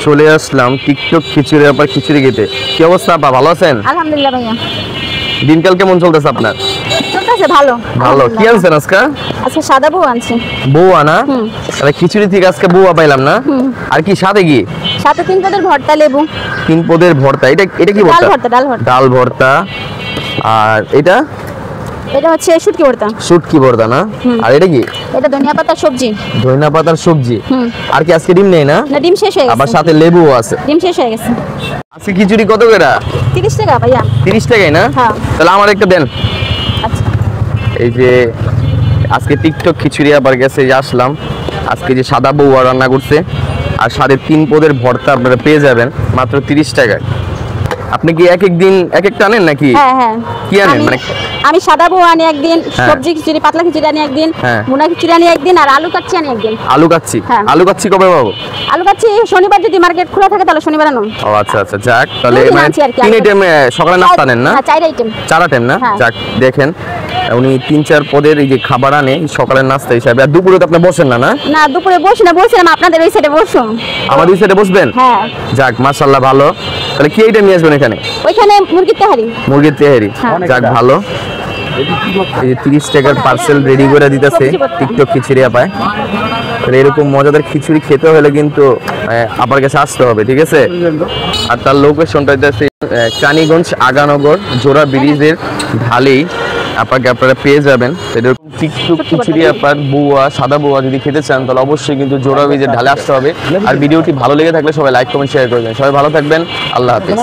চলে আসলাম টিকটক খিচুড়ি আবার খিচুড়ি খেতে। কি অবস্থা আপা, ভালো আছেন? আলহামদুলিল্লাহ ভাইয়া। দিনকাল কেমন চলতেছে আপনার? চলতেছে ভালো। ভালো। কি আনছেন আজকে? আজকে সাদা বউ আনছি। বউয়া না? তাহলে খিচুড়ি থেকে আজকে বউয়া পাইলাম না? আর কি সাথে কি? সাথে 3 পদের ভর্তা, লেবু। 3 পদের ভর্তা। এটা কি ভর্তা? ডাল ভর্তা, ডাল ভর্তা। ডাল ভর্তা। আর এটা হচ্ছে শুটকি ভর্তা। শুটকি ভর্তা না? আর এটা কি? এটা ধনিয়া পাতার সবজি। ধনিয়া পাতার সবজি। আর কি আজকে ডিম নেই না? না, ডিম শেষ হয়ে গেছে। আবার সাথে লেবুও আছে। ডিম শেষ হয়ে গেছে। আজকে খিচুড়ি কত করে? 30 টাকা ভাইয়া। 30 টাকাই না? হ্যাঁ। তাহলে আমার একটা দেন। আচ্ছা। এই যে আজকে টিকটক খিচুড়ি আবার গেছে, যে আসলাম আজকে যে সাদা বউয়া রান্না করছে, আর সাথে 3 পদের ভর্তা আপনারা পেয়ে যাবেন মাত্র 30 টাকায়। আপনি কি এক দিন এক একটা আনেন নাকি? হ্যাঁ হ্যাঁ। কি আনেন? মানে আমি সাদা বউ আনি একদিন, সবজি খিচুড়ি, পাতলা খিচুড়ি আনি একদিন, মুনা খিচুড়ি আনি একদিন, আর আলু কাচ্চি আনি একদিন। আলু কাচ্চি? হ্যাঁ। আলু কাচ্চি কবে পাবো? আলু কাচ্চি শনিবার যদি মার্কেট খোলা থাকে তাহলে শনিবার আনো। ও আচ্ছা আচ্ছা, যাক তাহলে দুদিন মানে আনছি আর কি। 3 আইটেম সকালে নাস্তা নেন না? হ্যাঁ, 4 আইটেম। 4 আইটেম না? হ্যাঁ। যাক দেখেন উনি 3-4 পদের এই যে খাবার আনে সকালের নাস্তা হিসাবে। আর দুপুরে তো আপনি বসেন না? না, দুপুরে বসি না, বলছিলাম আপনাদের ওই সাইডে বসুন। আমাদের এই সাইডে বসবেন? হ্যাঁ। যাক মাশাআল্লাহ, ভালো। তাহলে কি আইটেম নিয়ে আসবেন এখানে? ওইখানে মুরগির তেহারি। মুরগির তেহারি। যাক ভালো। এই যে 30 টাকার পার্সেল রেডি করে দিতেছে টিকটক খিচুড়ি আপায়। তাহলে এরকম মজাদার খিচুড়ি খেতে হলে কিন্তু আপার কাছে আসতে হবে, ঠিক আছে? আর তার লোকেশনটা হচ্ছে কানিগঞ্জ আগানগর জোড়া ব্রিজের ঢালেই আপাকে আপনারা পেয়ে যাবেন। এরকম টিকটক খিচুড়ি আপার বুয়া, সাদা বুয়া যদি খেতে চান তাহলে অবশ্যই কিন্তু জোড়া ব্রিজের ঢালে আসতে হবে। আর ভিডিওটি ভালো লেগে থাকলে সবাই লাইক কমেন্ট শেয়ার করবেন। সবাই ভালো থাকবেন, আল্লাহ হাফেজ।